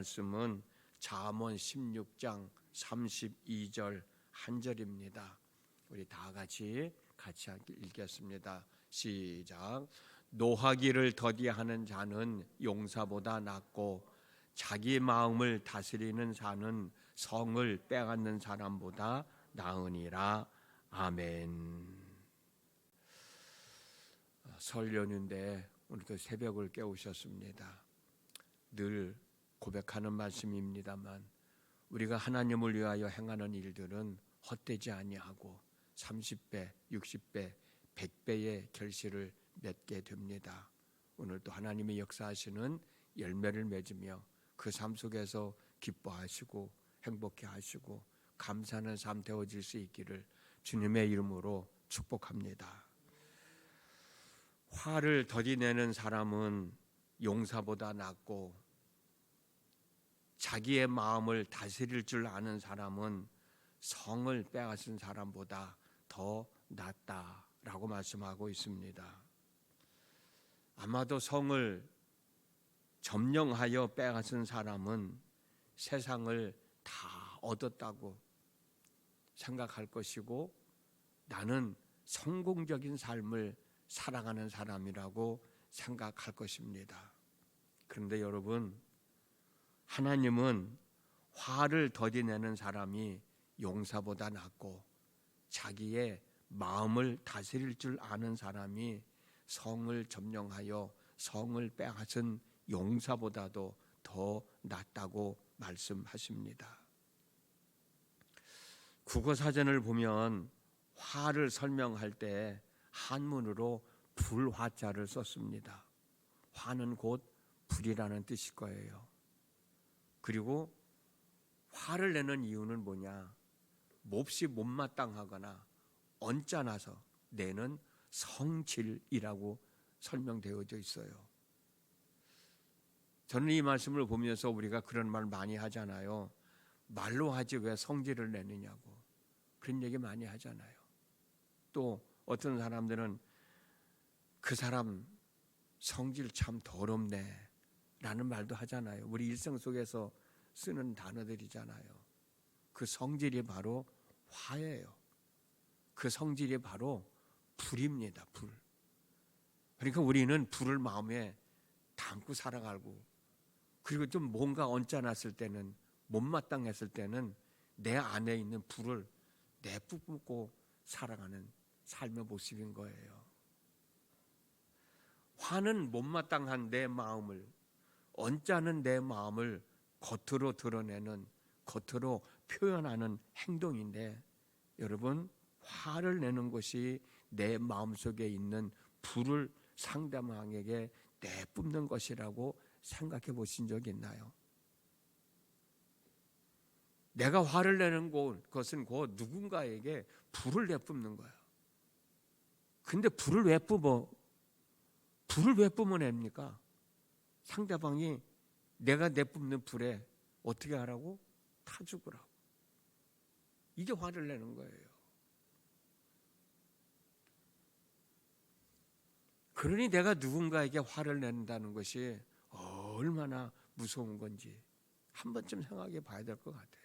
말씀은 잠언 16장 32절 한 절입니다. 우리 다 같이 읽겠습니다. 시작. 노하기를 더디하는 자는 용사보다 낫고 자기 마음을 다스리는 자는 성을 빼앗는 사람보다 나으니라. 아멘. 설 연휴인데 오늘도 새벽을 깨우셨습니다. 늘 고백하는 말씀입니다만 우리가 하나님을 위하여 행하는 일들은 헛되지 아니하고 30배, 60배, 100배의 결실을 맺게 됩니다. 오늘도 하나님의 역사하시는 열매를 맺으며 그 삶 속에서 기뻐하시고 행복해 하시고 감사하는 삶 되어질 수 있기를 주님의 이름으로 축복합니다. 화를 더디내는 사람은 용사보다 낫고 자기의 마음을 다스릴 줄 아는 사람은 성을 빼앗은 사람보다 더 낫다라고 말씀하고 있습니다. 아마도 성을 점령하여 빼앗은 사람은 세상을 다 얻었다고 생각할 것이고 나는 성공적인 삶을 살아가는 사람이라고 생각할 것입니다. 그런데 여러분, 하나님은 화를 더디내는 사람이 용사보다 낫고 자기의 마음을 다스릴 줄 아는 사람이 성을 점령하여 성을 빼앗은 용사보다도 더 낫다고 말씀하십니다. 국어사전을 보면 화를 설명할 때 한문으로 불화자를 썼습니다. 화는 곧 불이라는 뜻일 거예요. 그리고 화를 내는 이유는 뭐냐? 몹시 못마땅하거나 언짢아서 내는 성질이라고 설명되어져 있어요. 저는 이 말씀을 보면서 우리가 그런 말 많이 하잖아요. 말로 하지 왜 성질을 내느냐고 그런 얘기 많이 하잖아요. 또 어떤 사람들은 그 사람 성질 참 더럽네 라는 말도 하잖아요. 우리 일상 속에서 쓰는 단어들이잖아요. 그 성질이 바로 화예요. 그 성질이 바로 불입니다. 불. 그러니까 우리는 불을 마음에 담고 살아가고 그리고 좀 뭔가 언짢았을 때는 못마땅했을 때는 내 안에 있는 불을 내뿜고 살아가는 삶의 모습인 거예요. 화는 못마땅한 내 마음을 언짢은 내 마음을 겉으로 드러내는 겉으로 표현하는 행동인데 여러분 화를 내는 것이 내 마음속에 있는 불을 상대방에게 내뿜는 것이라고 생각해 보신 적 있나요? 내가 화를 내는 것은 곧 누군가에게 불을 내뿜는 거야. 근데 불을 왜 뿜어? 불을 왜 뿜어냅니까? 상대방이 내가 내뿜는 불에 어떻게 하라고? 타 죽으라고. 이게 화를 내는 거예요. 그러니 내가 누군가에게 화를 낸다는 것이 얼마나 무서운 건지 한 번쯤 생각해 봐야 될 것 같아요.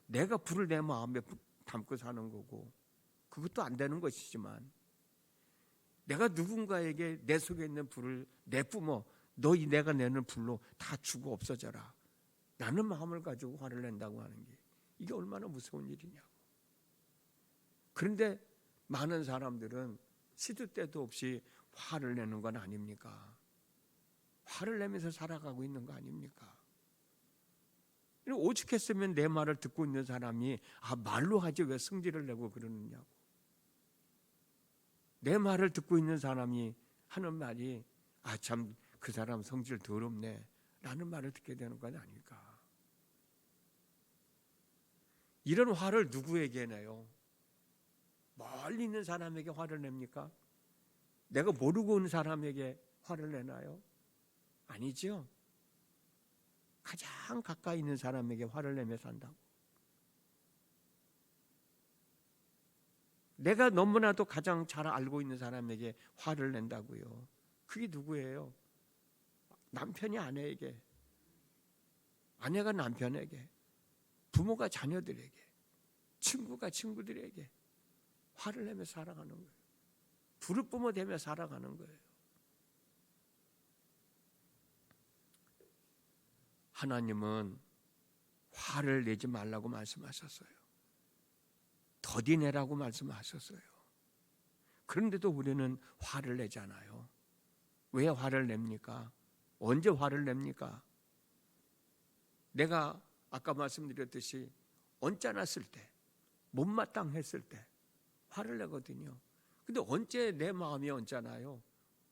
내가 불을 내 마음에 담고 사는 거고 그것도 안 되는 것이지만 내가 누군가에게 내 속에 있는 불을 내뿜어 내가 내는 불로 다 죽어 없어져라 라는 마음을 가지고 화를 낸다고 하는 게 이게 얼마나 무서운 일이냐고. 그런데 많은 사람들은 시도 때도 없이 화를 내는 건 아닙니까? 화를 내면서 살아가고 있는 거 아닙니까? 오죽했으면 내 말을 듣고 있는 사람이 말로 하지 왜 성질을 내고 그러느냐고. 내 말을 듣고 있는 사람이 하는 말이 참 그 사람 성질 더럽네 라는 말을 듣게 되는 건 아닐까. 이런 화를 누구에게 내요? 멀리 있는 사람에게 화를 냅니까? 내가 모르고 온 사람에게 화를 내나요? 아니죠. 가장 가까이 있는 사람에게 화를 내며 산다고. 내가 너무나도 가장 잘 알고 있는 사람에게 화를 낸다고요. 그게 누구예요? 남편이 아내에게, 아내가 남편에게, 부모가 자녀들에게, 친구가 친구들에게 화를 내며 살아가는 거예요. 부르짖어 대며 살아가는 거예요. 하나님은 화를 내지 말라고 말씀하셨어요. 더디 내라고 말씀하셨어요. 그런데도 우리는 화를 내잖아요. 왜 화를 냅니까? 언제 화를 냅니까? 내가 아까 말씀드렸듯이 언짢았을 때, 못마땅했을 때 화를 내거든요. 근데 언제 내 마음이 언짢아요?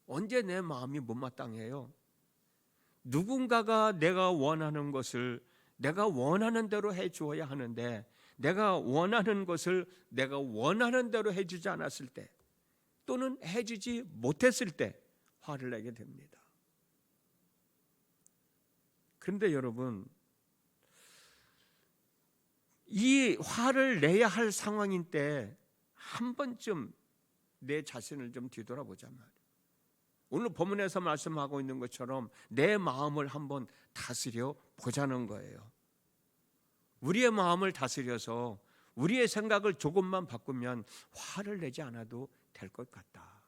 언제 내 마음이 못마땅해요? 누군가가 내가 원하는 것을 내가 원하는 대로 해주어야 하는데 내가 원하는 것을 내가 원하는 대로 해주지 않았을 때 또는 해주지 못했을 때 화를 내게 됩니다. 그런데 여러분, 이 화를 내야 할 상황인 때 한 번쯤 내 자신을 좀 뒤돌아보자 말이에요. 오늘 본문에서 말씀하고 있는 것처럼 내 마음을 한번 다스려 보자는 거예요. 우리의 마음을 다스려서 우리의 생각을 조금만 바꾸면 화를 내지 않아도 될 것 같다.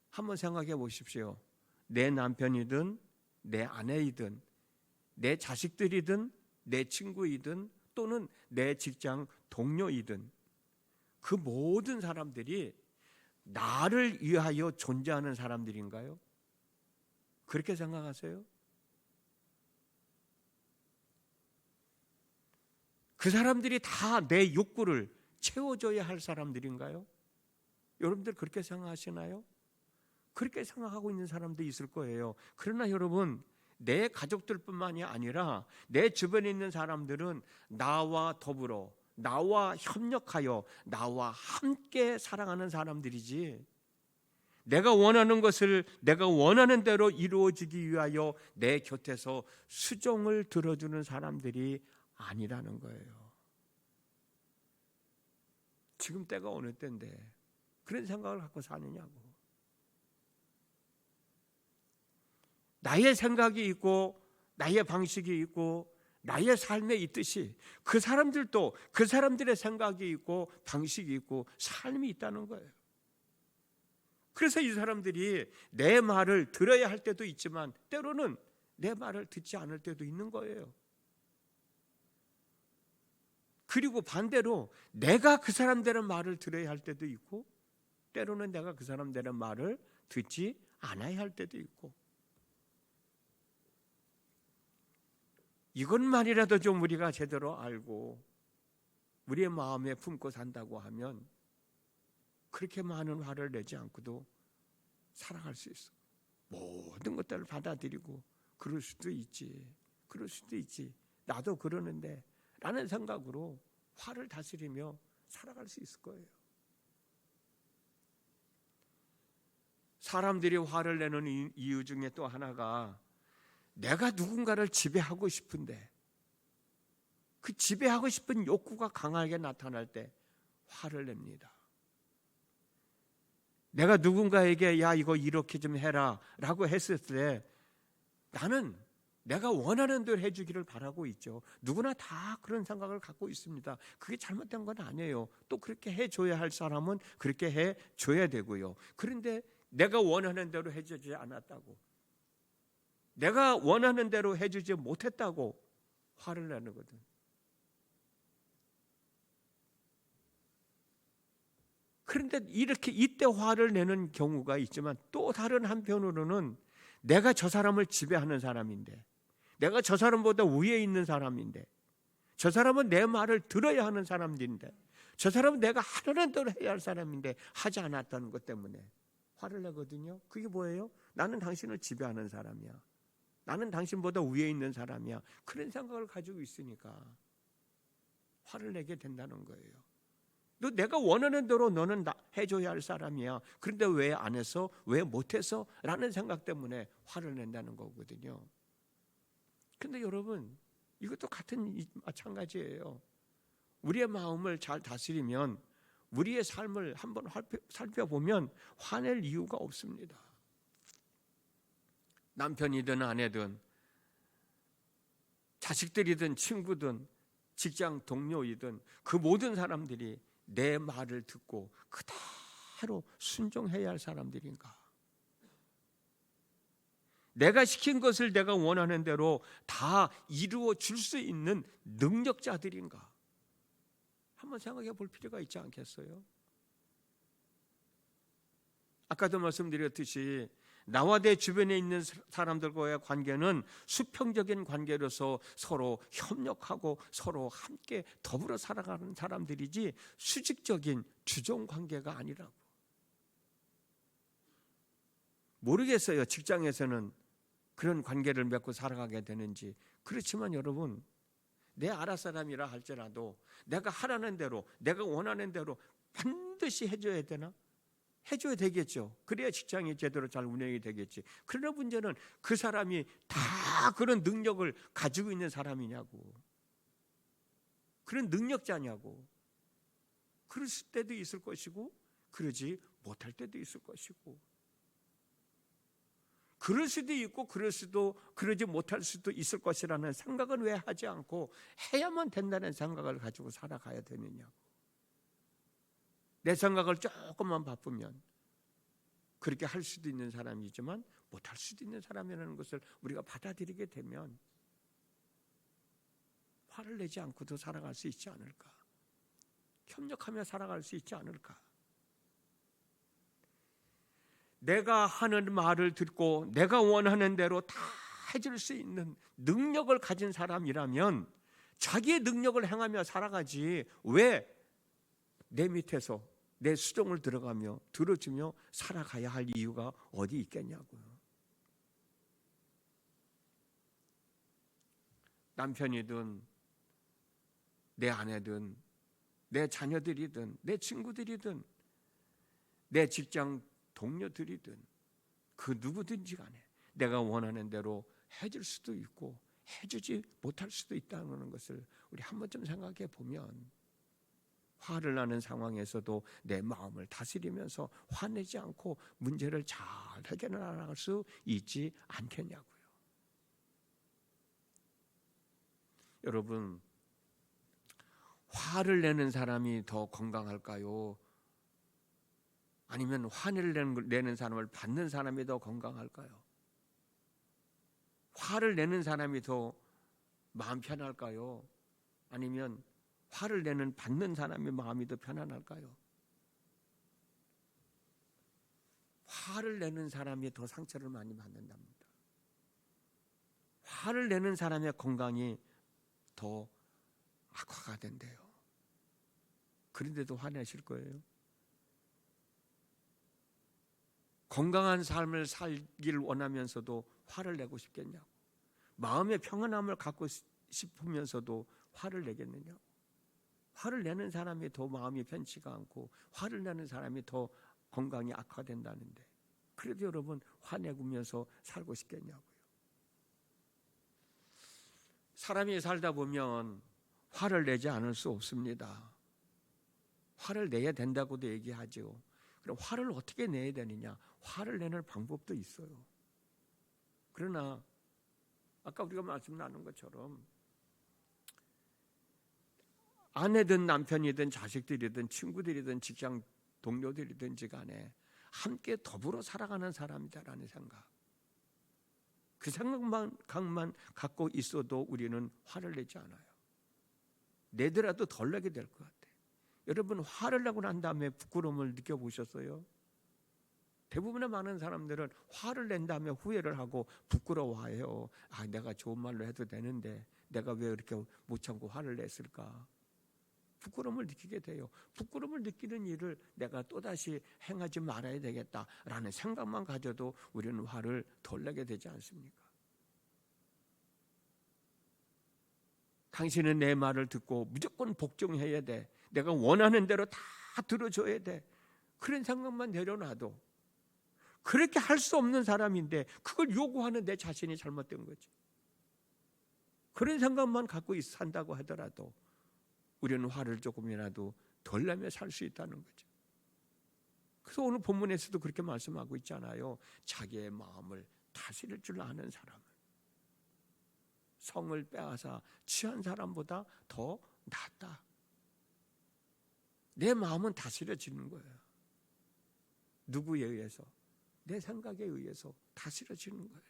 한번 생각해 보십시오. 내 남편이든 내 아내이든 내 자식들이든 내 친구이든 또는 내 직장 동료이든 그 모든 사람들이 나를 위하여 존재하는 사람들인가요? 그렇게 생각하세요? 그 사람들이 다 내 욕구를 채워줘야 할 사람들인가요? 여러분들 그렇게 생각하시나요? 그렇게 생각하고 있는 사람도 있을 거예요. 그러나 여러분, 내 가족들뿐만이 아니라 내 주변에 있는 사람들은 나와 더불어, 나와 협력하여, 나와 함께 살아가는 사람들이지, 내가 원하는 것을 내가 원하는 대로 이루어지기 위하여 내 곁에서 수종을 들어주는 사람들이 아니라는 거예요. 지금 때가 어느 때인데 그런 생각을 갖고 사느냐고. 나의 생각이 있고 나의 방식이 있고 나의 삶에 있듯이 그 사람들도 그 사람들의 생각이 있고 방식이 있고 삶이 있다는 거예요. 그래서 이 사람들이 내 말을 들어야 할 때도 있지만 때로는 내 말을 듣지 않을 때도 있는 거예요. 그리고 반대로 내가 그 사람들의 말을 들어야 할 때도 있고 때로는 내가 그 사람들의 말을 듣지 않아야 할 때도 있고, 이것만이라도 좀 우리가 제대로 알고 우리의 마음에 품고 산다고 하면 그렇게 많은 화를 내지 않고도 살아갈 수 있어. 모든 것들을 받아들이고 그럴 수도 있지, 그럴 수도 있지, 나도 그러는데 라는 생각으로 화를 다스리며 살아갈 수 있을 거예요. 사람들이 화를 내는 이유 중에 또 하나가 내가 누군가를 지배하고 싶은데 그 지배하고 싶은 욕구가 강하게 나타날 때 화를 냅니다. 내가 누군가에게 야 이거 이렇게 좀 해라 라고 했을 때 나는 내가 원하는 대로 해주기를 바라고 있죠. 누구나 다 그런 생각을 갖고 있습니다. 그게 잘못된 건 아니에요. 또 그렇게 해줘야 할 사람은 그렇게 해줘야 되고요. 그런데 내가 원하는 대로 해주지 않았다고, 내가 원하는 대로 해주지 못했다고 화를 내는 거든. 그런데 이렇게 이때 화를 내는 경우가 있지만 또 다른 한편으로는 내가 저 사람을 지배하는 사람인데, 내가 저 사람보다 위에 있는 사람인데, 저 사람은 내 말을 들어야 하는 사람인데, 저 사람은 내가 하려는 대로 해야 할 사람인데 하지 않았다는 것 때문에 화를 내거든요. 그게 뭐예요? 나는 당신을 지배하는 사람이야, 나는 당신보다 위에 있는 사람이야, 그런 생각을 가지고 있으니까 화를 내게 된다는 거예요. 너 내가 원하는 대로 너는 해줘야 할 사람이야. 그런데 왜 안 해서? 왜 못해서? 라는 생각 때문에 화를 낸다는 거거든요. 그런데 여러분, 이것도 마찬가지예요. 우리의 마음을 잘 다스리면, 우리의 삶을 한번 살펴보면 화낼 이유가 없습니다. 남편이든 아내든 자식들이든 친구든 직장 동료이든 그 모든 사람들이 내 말을 듣고 그대로 순종해야 할 사람들인가? 내가 시킨 것을 내가 원하는 대로 다 이루어 줄 수 있는 능력자들인가? 한번 생각해 볼 필요가 있지 않겠어요? 아까도 말씀드렸듯이 나와 내 주변에 있는 사람들과의 관계는 수평적인 관계로서 서로 협력하고 서로 함께 더불어 살아가는 사람들이지 수직적인 주종 관계가 아니라고. 모르겠어요. 직장에서는 그런 관계를 맺고 살아가게 되는지. 그렇지만 여러분, 내 아랫사람이라 할지라도 내가 하라는 대로, 내가 원하는 대로 반드시 해줘야 되나? 해줘야 되겠죠. 그래야 직장이 제대로 잘 운영이 되겠지. 그러나 문제는 그 사람이 다 그런 능력을 가지고 있는 사람이냐고, 그런 능력자냐고. 그럴 때도 있을 것이고 그러지 못할 때도 있을 것이고, 그럴 수도 있고 그러지 못할 수도 있을 것이라는 생각은 왜 하지 않고 해야만 된다는 생각을 가지고 살아가야 되느냐고. 내 생각을 조금만 바꾸면 그렇게 할 수도 있는 사람이지만 못할 수도 있는 사람이라는 것을 우리가 받아들이게 되면 화를 내지 않고도 살아갈 수 있지 않을까? 협력하며 살아갈 수 있지 않을까? 내가 하는 말을 듣고 내가 원하는 대로 다 해줄 수 있는 능력을 가진 사람이라면 자기의 능력을 행하며 살아가지 왜 내 밑에서 내 수종을 들어가며 들어주며 살아가야 할 이유가 어디 있겠냐고요. 남편이든 내 아내든 내 자녀들이든 내 친구들이든 내 직장 동료들이든 그 누구든지 간에 내가 원하는 대로 해줄 수도 있고 해주지 못할 수도 있다는 것을 우리 한 번쯤 생각해 보면 화를 나는 상황에서도 내 마음을 다스리면서 화내지 않고 문제를 잘 해결해 나갈 수 있지 않겠냐고요. 여러분, 화를 내는 사람이 더 건강할까요? 아니면 화를 내는 사람을 받는 사람이 더 건강할까요? 화를 내는 사람이 더 마음 편할까요? 아니면 화를 받는 사람의 마음이 더 편안할까요? 화를 내는 사람이 더 상처를 많이 받는답니다. 화를 내는 사람의 건강이 더 악화가 된대요. 그런데도 화내실 거예요? 건강한 삶을 살기를 원하면서도 화를 내고 싶겠냐고. 마음의 평안함을 갖고 싶으면서도 화를 내겠느냐고. 화를 내는 사람이 더 마음이 편치가 않고 화를 내는 사람이 더 건강이 악화된다는데 그래도 여러분 화내면서 살고 싶겠냐고요. 사람이 살다 보면 화를 내지 않을 수 없습니다. 화를 내야 된다고도 얘기하죠. 그럼 화를 어떻게 내야 되느냐? 화를 내는 방법도 있어요. 그러나 아까 우리가 말씀 나눈 것처럼 아내든 남편이든 자식들이든 친구들이든 직장 동료들이든지 간에 함께 더불어 살아가는 사람이다라는 생각, 그 생각만 갖고 있어도 우리는 화를 내지 않아요. 내더라도 덜 내게 될 것 같아요. 여러분, 화를 내고 난 다음에 부끄러움을 느껴보셨어요? 대부분의 많은 사람들은 화를 낸 다음에 후회를 하고 부끄러워해요. 아, 내가 좋은 말로 해도 되는데 내가 왜 이렇게 못 참고 화를 냈을까? 부끄러움을 느끼게 돼요. 부끄러움을 느끼는 일을 내가 또다시 행하지 말아야 되겠다라는 생각만 가져도 우리는 화를 덜 내게 되지 않습니까? 당신은 내 말을 듣고 무조건 복종해야 돼. 내가 원하는 대로 다 들어줘야 돼. 그런 생각만 내려놔도 그렇게 할 수 없는 사람인데 그걸 요구하는 내 자신이 잘못된 거지. 그런 생각만 갖고 산다고 하더라도 우리는 화를 조금이라도 덜 내며 살 수 있다는 거죠. 그래서 오늘 본문에서도 그렇게 말씀하고 있잖아요. 자기의 마음을 다스릴 줄 아는 사람은 성을 빼앗아 취한 사람보다 더 낫다. 내 마음은 다스려지는 거예요. 누구에 의해서? 내 생각에 의해서 다스려지는 거예요.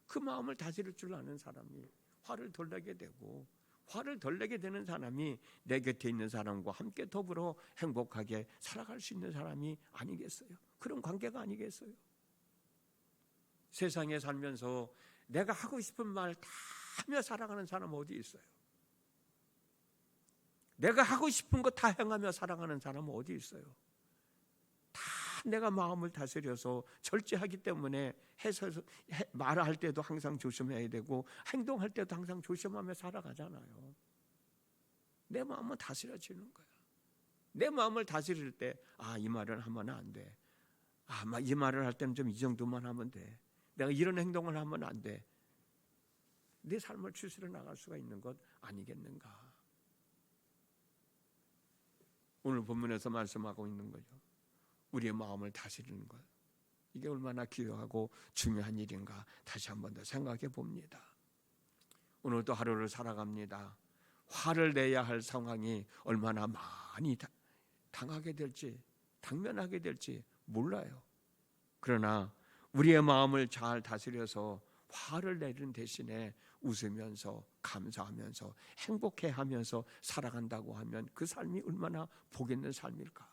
그 마음을 다스릴 줄 아는 사람이 화를 덜 내게 되고, 화를 덜 내게 되는 사람이 내 곁에 있는 사람과 함께 더불어 행복하게 살아갈 수 있는 사람이 아니겠어요? 그런 관계가 아니겠어요? 세상에 살면서 내가 하고 싶은 말 다 하며 살아가는 사람 어디 있어요? 내가 하고 싶은 거 다 행하며 살아가는 사람은 어디 있어요? 다 내가 마음을 다스려서 절제하기 때문에 말할 때도 항상 조심해야 되고 행동할 때도 항상 조심하며 살아가잖아요. 내 마음은 다스려지는 거야. 내 마음을 다스릴 때, 이 말은 하면 안 돼. 이 말을 할 때는 좀 이 정도만 하면 돼. 내가 이런 행동을 하면 안 돼. 내 삶을 추스려 나갈 수가 있는 것 아니겠는가? 오늘 본문에서 말씀하고 있는 거죠. 우리의 마음을 다스리는 것. 이게 얼마나 귀하고 중요한 일인가 다시 한 번 더 생각해 봅니다. 오늘도 하루를 살아갑니다. 화를 내야 할 상황이 얼마나 많이 당하게 될지, 당면하게 될지 몰라요. 그러나 우리의 마음을 잘 다스려서 화를 내는 대신에 웃으면서 감사하면서 행복해하면서 살아간다고 하면 그 삶이 얼마나 복 있는 삶일까?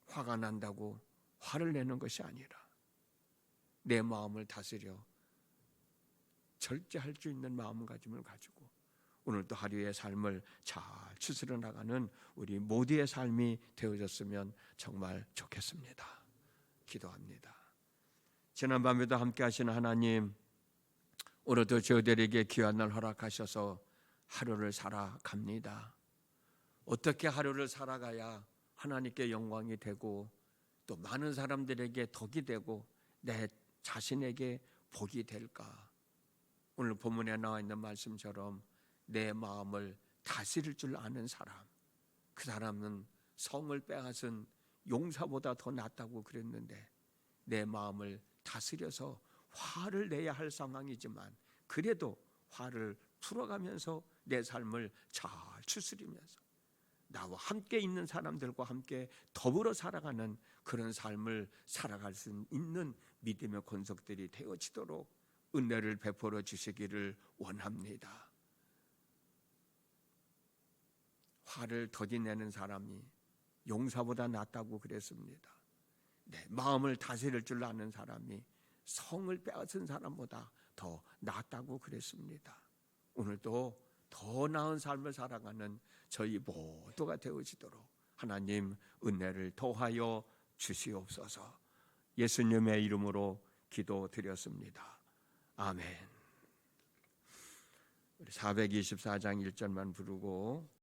화가 난다고 화를 내는 것이 아니라 내 마음을 다스려 절제할 수 있는 마음가짐을 가지고 오늘도 하루의 삶을 잘 추스려 나가는 우리 모두의 삶이 되어졌으면 정말 좋겠습니다. 기도합니다. 지난밤에도 함께 하신 하나님, 오늘도 저희들에게 귀한 날 허락하셔서 하루를 살아갑니다. 어떻게 하루를 살아가야 하나님께 영광이 되고 또 많은 사람들에게 덕이 되고 내 자신에게 복이 될까? 오늘 본문에 나와 있는 말씀처럼 내 마음을 다스릴 줄 아는 사람, 그 사람은 성을 빼앗은 용사보다 더 낫다고 그랬는데 내 마음을 다스려서 화를 내야 할 상황이지만 그래도 화를 풀어가면서 내 삶을 잘 추스리면서 나와 함께 있는 사람들과 함께 더불어 살아가는 그런 삶을 살아갈 수 있는 믿음의 권속들이 되어지도록 은혜를 베풀어 주시기를 원합니다. 화를 더디 내는 사람이 용사보다 낫다고 그랬습니다. 마음을 다스릴 줄 아는 사람이 성을 빼앗은 사람보다 더 낫다고 그랬습니다. 오늘도 더 나은 삶을 살아가는 저희 모두가 되어지도록 하나님 은혜를 더하여 주시옵소서. 예수님의 이름으로 기도드렸습니다. 아멘. 우리 424장 1절만 부르고